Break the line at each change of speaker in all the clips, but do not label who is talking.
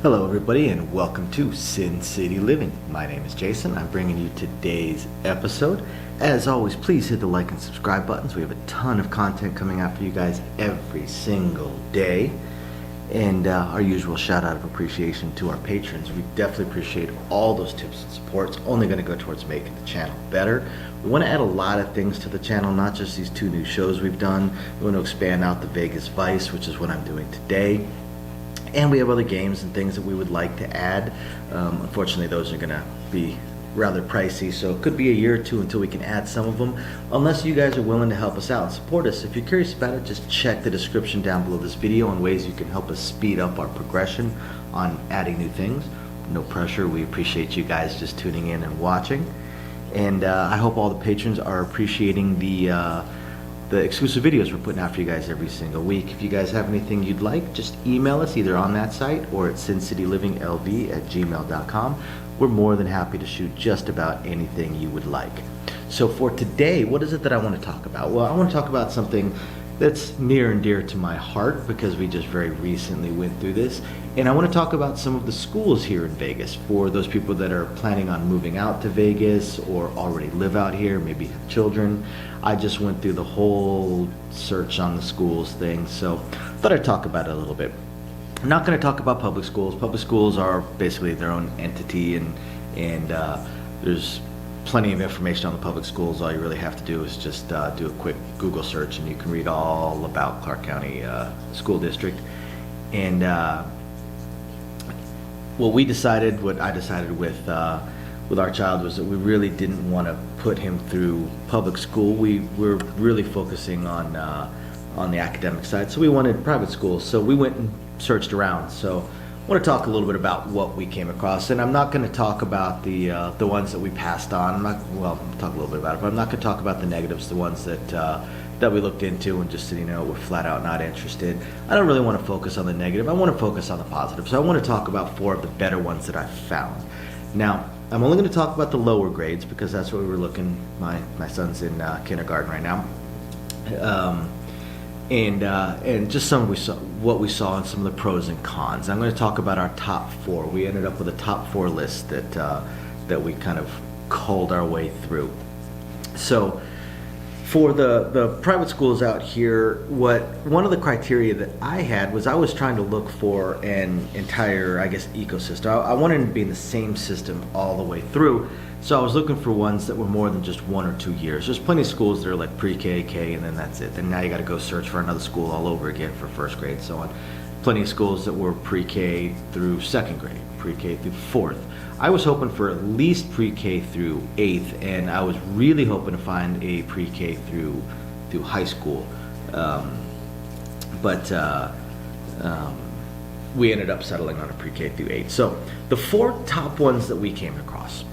Hello everybody and welcome to Sin City Living. My name is Jason. I'm bringing you today's episode. As always, please hit the like and subscribe buttons. We have a ton of content coming out for you guys every single day. And our usual shout out of appreciation to our patrons. We definitely appreciate all those tips and support. It's only going to go towards making the channel better. We want to add a lot of things to the channel, not just these 2 new shows we've done. We want to expand out the Vegas Vice, which is what I'm doing today. And we have other games and things that we would like to add. Unfortunately, those are going to be rather pricey, so it could be a year or 2 until we can add some of them, unless you guys are willing to help us out and support us. If you're curious about it, just check the description down below this video on ways you can help us speed up our progression on adding new things. No pressure. We appreciate you guys just tuning in and watching. And I hope all the patrons are appreciating the exclusive videos we're putting out for you guys every single week. If you guys have anything you'd like, just email us either on that site or at sincityliving@gmail.com. We're more than happy to shoot just about anything you would like. So for today, what is it that I want to talk about? Well, I want to talk about something that's near and dear to my heart because we just very recently went through this. And I want to talk about some of the schools here in Vegas for those people that are planning on moving out to Vegas or already live out here, maybe have children. I just went through the whole search on the schools thing, so I thought I'd talk about it a little bit. I'm not going to talk about public schools. Public schools are basically their own entity, and there's plenty of information on the public schools. All you really have to do is just do a quick Google search, and you can read all about Clark County School District. And what I decided with our child was that we really didn't want to put him through public school. We were really focusing on the academic side, so we wanted private schools. So we went and searched around. So I want to talk a little bit about what we came across, and I'm not going to talk about the ones that we passed on. I'll talk a little bit about it, but I'm not going to talk about the negatives, the ones that we looked into and just said, we're flat out not interested. I don't really want to focus on the negative. I want to focus on the positive. So I want to talk about 4 of the better ones that I found. Now, I'm only going to talk about the lower grades because that's what we were looking. My son's in kindergarten right now. And just what we saw and some of the pros and cons. I'm going to talk about our top 4. We ended up with a top 4 list that we kind of culled our way through. So for the private schools out here, one of the criteria that I had was I was trying to look for an entire, ecosystem. I wanted to be in the same system all the way through. So I was looking for ones that were more than just 1 or 2 years. There's plenty of schools that are like pre-K, K, and then that's it. Then now you got to go search for another school all over again for 1st grade, so on. Plenty of schools that were pre-K through 2nd grade, pre-K through 4th. I was hoping for at least pre-K through 8th, and I was really hoping to find a pre-K through high school. But we ended up settling on a pre-K through 8. So the 4 top ones that we came across.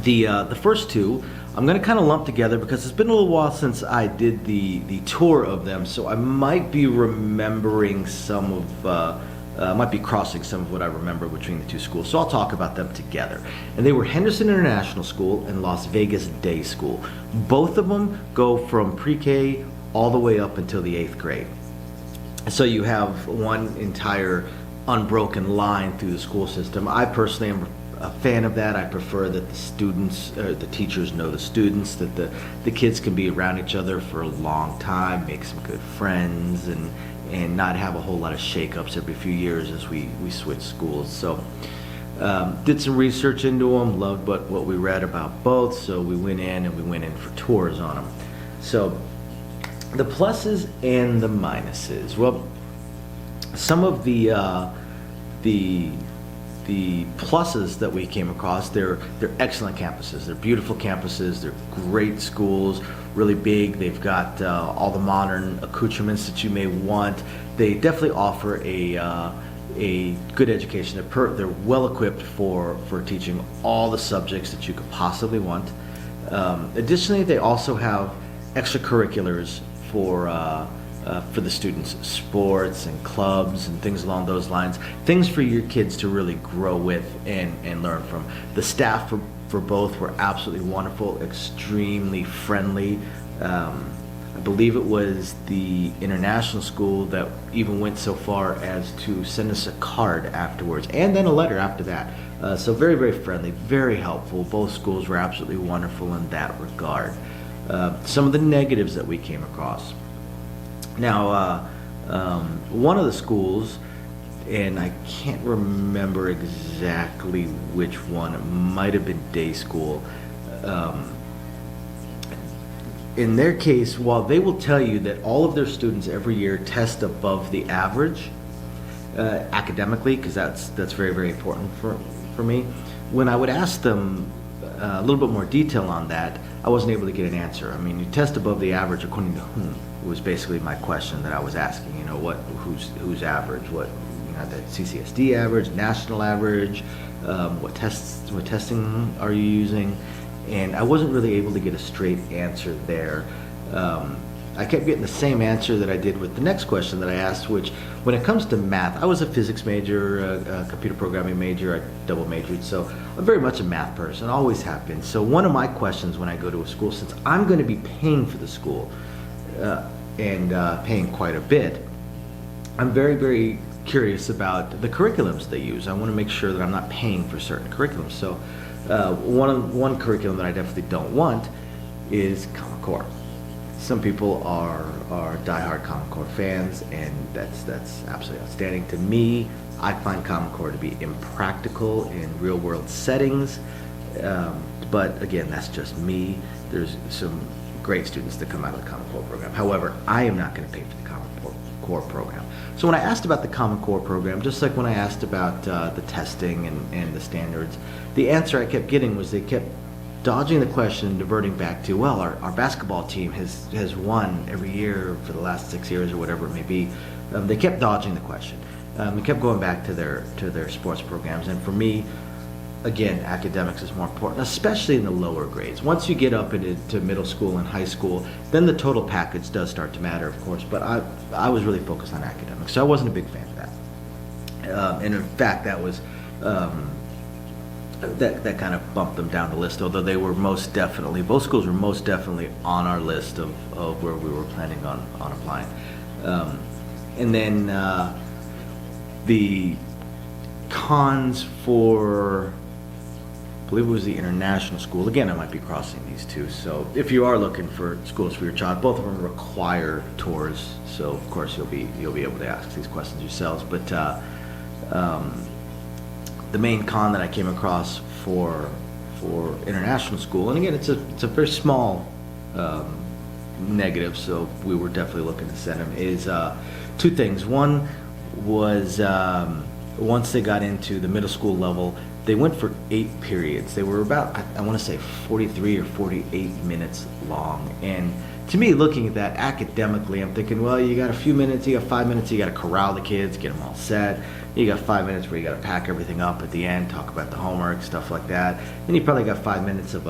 The first 2 I'm going to kind of lump together because it's been a little while since I did the tour of them, so I might be remembering some of might be crossing some of what I remember between the 2 schools, so I'll talk about them together. And they were Henderson International School and Las Vegas Day School. Both of them go from pre-K all the way up until the 8th grade. So you have one entire unbroken line through the school system. I personally am a fan of that. I prefer that the students, the teachers know the students, that the kids can be around each other for a long time, make some good friends, and not have a whole lot of shakeups every few years as we switch schools. So did some research into them, loved what we read about both, so we went in for tours on them. So the pluses and the minuses. Well, some of the pluses that we came across, they're excellent campuses. They're beautiful campuses. They're great schools, really big. They've got all the modern accoutrements that you may want. They definitely offer a good education. They're well equipped for teaching all the subjects that you could possibly want. Additionally, they also have extracurriculars for the students, sports and clubs and things along those lines, things for your kids to really grow with and learn from. The staff for both were absolutely wonderful, extremely friendly. I believe it was the international school that even went so far as to send us a card afterwards, and then a letter after that. So very, very friendly, very helpful. Both schools were absolutely wonderful in that regard. Some of the negatives that we came across. Now, one of the schools, and I can't remember exactly which one, it might have been day school. In their case, while they will tell you that all of their students every year test above the average academically, because that's very, very important for me, when I would ask them a little bit more detail on that, I wasn't able to get an answer. I mean, you test above the average according to whom? Was basically my question that I was asking. You know, who's average? What, you know, the CCSD average, national average? What testing are you using? And I wasn't really able to get a straight answer there. I kept getting the same answer that I did with the next question that I asked, which, when it comes to math, I was a physics major, a computer programming major, I double majored, so I'm very much a math person, always have been. So one of my questions when I go to a school, since I'm going to be paying for the school, and paying quite a bit, I'm very, very curious about the curriculums they use. I want to make sure that I'm not paying for certain curriculums. So one curriculum that I definitely don't want is Common Core. Some people are diehard Common Core fans, and that's absolutely outstanding. To me, I find Common Core to be impractical in real world settings, but again, that's just me. There's some great students that come out of the Common Core program. However, I am not going to pay for the Common Core program. So when I asked about the Common Core program, just like when I asked about the testing and the standards, the answer I kept getting was they kept dodging the question and diverting back to, well, our basketball team has won every year for the last 6 years or whatever it may be. They kept dodging the question. They kept going back to their sports programs. And for me, again, academics is more important, especially in the lower grades. Once you get up into middle school and high school, then the total package does start to matter, of course. But I was really focused on academics, so I wasn't a big fan of that. And in fact, that was that kind of bumped them down the list. Although they were most definitely, both schools were most definitely on our list of where we were planning on applying. And then the cons for, I believe it was the international school. Again, I might be crossing these two. So if you are looking for schools for your child, both of them require tours. So of course you'll be able to ask these questions yourselves. But the main con that I came across for international school, and again, it's a very small negative. So we were definitely looking to send them, is two things. One was once they got into the middle school level, they went for 8 periods. They were about, I want to say 43 or 48 minutes long. And to me, looking at that academically, I'm thinking, well, you got a few minutes, you got 5 minutes, you got to corral the kids, get them all set. You got 5 minutes where you got to pack everything up at the end, talk about the homework, stuff like that. Then you probably got 5 minutes of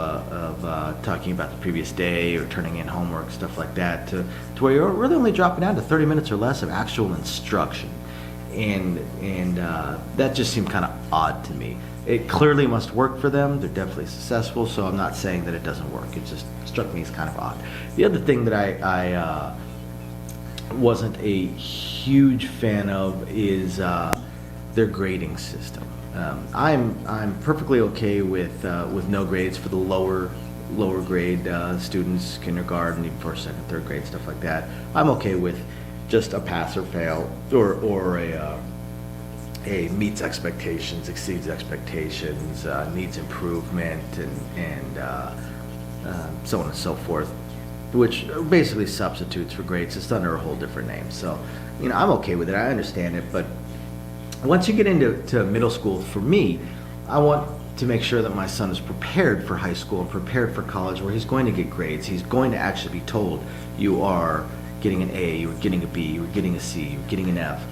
talking about the previous day or turning in homework, stuff like that, to where you're really only dropping down to 30 minutes or less of actual instruction. And that just seemed kind of odd to me. It clearly must work for them. They're definitely successful, so I'm not saying that it doesn't work. It just struck me as kind of odd. The other thing that I wasn't a huge fan of is their grading system. I'm perfectly okay with no grades for the lower grade students, kindergarten, even first, second, third grade, stuff like that. I'm okay with just a pass or fail, or a meets expectations, exceeds expectations, needs improvement, and so on and so forth, which basically substitutes for grades. It's under a whole different name. So, you know, I'm okay with it. I understand it. But once you get into middle school, for me, I want to make sure that my son is prepared for high school and prepared for college, where he's going to get grades. He's going to actually be told, you are getting an A, you're getting a B, you're getting a C, you're getting an F.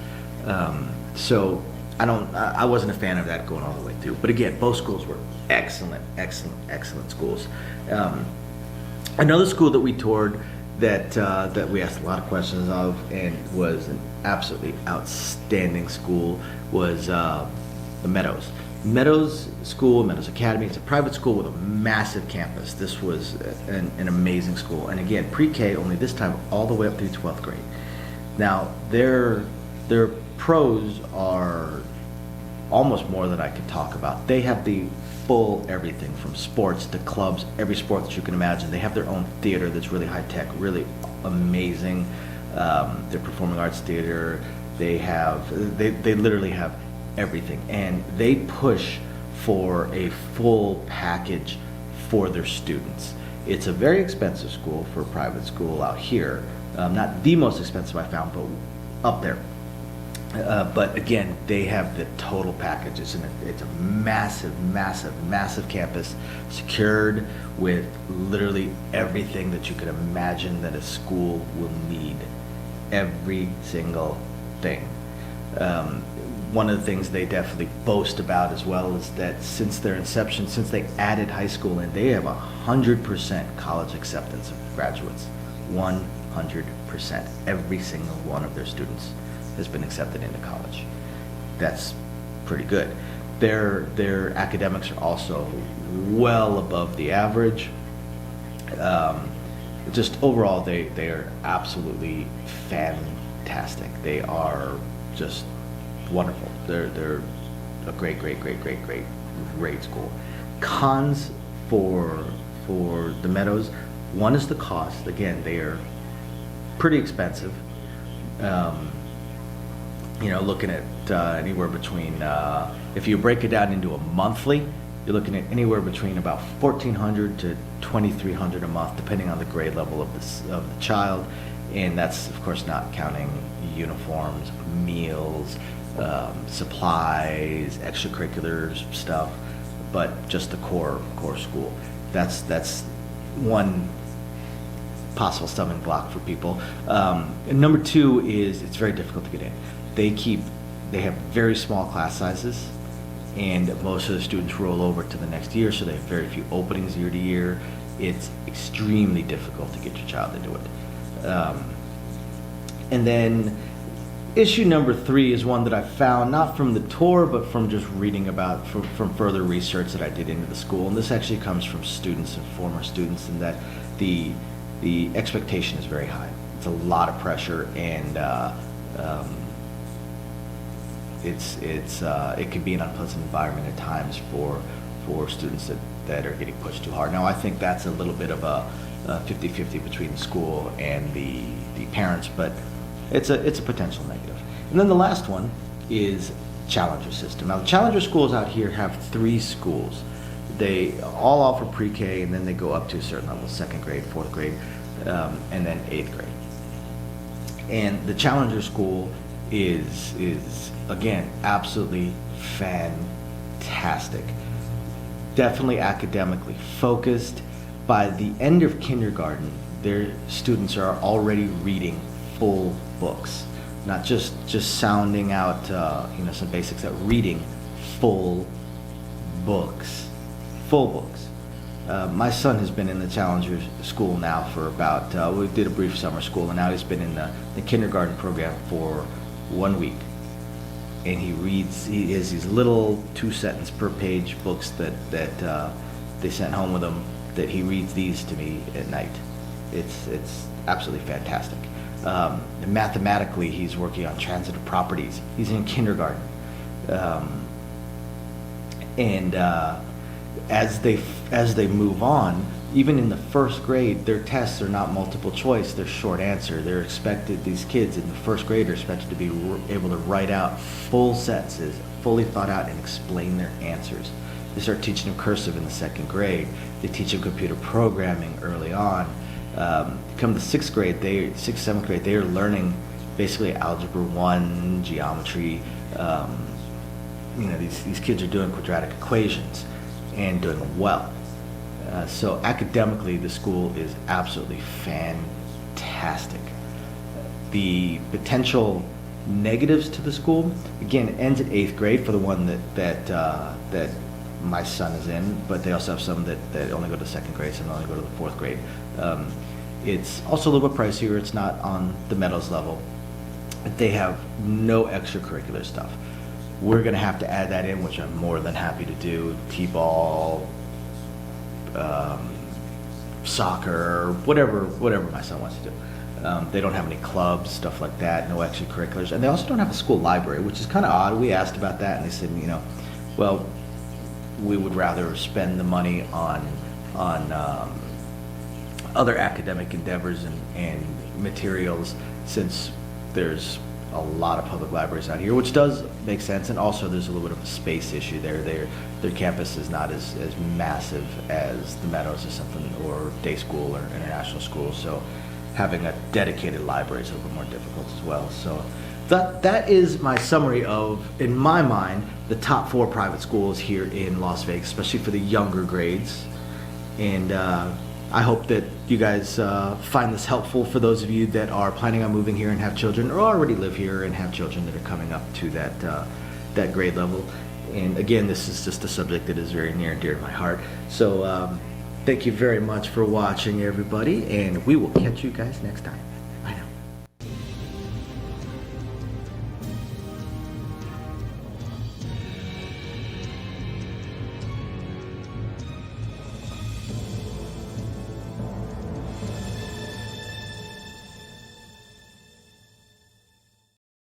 So I wasn't a fan of that going all the way through. But again, both schools were excellent schools. Another school that we toured that we asked a lot of questions of and was an absolutely outstanding school was the Meadows. Meadows School, Meadows Academy, it's a private school with a massive campus. This was an amazing school. And again, pre-K only this time all the way up through 12th grade. Now, their pros are almost more than I could talk about. They have the full everything from sports to clubs, every sport that you can imagine. They have their own theater that's really high tech, really amazing. Their performing arts theater, they literally have everything, and they push for a full package for their students. It's a very expensive school for a private school out here. Not the most expensive I found, but up there. But again, they have the total packages, and it's a massive, massive, massive campus, secured with literally everything that you could imagine that a school will need. Every single thing. One of the things they definitely boast about as well is that since their inception, since they added high school in, they have 100% college acceptance of graduates. 100%. Every single one of their students has been accepted into college. That's pretty good. Their academics are also well above the average. Just overall, they are absolutely fantastic. They are just wonderful. They're a great school. Cons for the Meadows, one is the cost. Again, they are pretty expensive. Looking at anywhere between, if you break it down into a monthly, you're looking at anywhere between about $1,400 to $2,300 a month, depending on the grade level of the child, and that's of course not counting uniforms, meals, supplies, extracurriculars stuff, but just the core school. That's one possible stumbling block for people. And number two is it's very difficult to get in. They have very small class sizes, and most of the students roll over to the next year, so they have very few openings year to year. It's extremely difficult to get your child into it. And then issue number three is one that I found not from the tour, but from just reading about, from further research that I did into the school. And this actually comes from students and former students, in that the expectation is very high. It's a lot of pressure, and it can be an unpleasant environment at times for students that are getting pushed too hard. Now, I think that's a little bit of a 50-50 between the school and the parents, but it's a potential negative. And then the last one is Challenger system. Now, the Challenger schools out here have 3 schools. They all offer pre-K, and then they go up to a certain level: 2nd grade, 4th grade, and then 8th grade. And the Challenger school is again absolutely fantastic. Definitely academically focused. By the end of kindergarten, their students are already reading full books, not just sounding out some basics, at reading full books. My son has been in the Challenger school now for about, we did a brief summer school, and now he's been in the kindergarten program for 1 week. And he has these little 2-sentence per page books that they sent home with him, that he reads these to me at night. It's absolutely fantastic. And mathematically, he's working on transitive properties. He's in kindergarten. As they move on, even in the 1st grade, their tests are not multiple choice, they're short answer. These kids in the 1st grade are expected to be able to write out full sentences, fully thought out, and explain their answers. They start teaching them cursive in the 2nd grade. They teach them computer programming early on. Come to 6th grade, 7th grade, they are learning basically Algebra 1, geometry. These kids are doing quadratic equations and doing well. So academically, the school is absolutely fantastic. The potential negatives to the school, again, ends at 8th grade for the one that my son is in, but they also have some that only go to 2nd grade, some only go to the 4th grade. It's also a little bit pricier. It's not on the Meadows level. They have no extracurricular stuff. we're going to have to add that in, which I'm more than happy to do. T-ball, soccer, whatever my son wants to do. They don't have any clubs, stuff like that, no extracurriculars. And they also don't have a school library, which is kind of odd. We asked about that, and they said, well, we would rather spend the money on other academic endeavors and materials, since there's a lot of public libraries out here, which does make sense. And also there's a little bit of a space issue there. Their campus is not as massive as the Meadows or something, or day school or international school. So having a dedicated library is a little more difficult as well. So that is my summary of, in my mind, the top 4 private schools here in Las Vegas, especially for the younger grades. And I hope that you guys find this helpful for those of you that are planning on moving here and have children, or already live here and have children that are coming up to that grade level. And again, this is just a subject that is very near and dear to my heart. So thank you very much for watching, everybody, and we will catch you guys next time.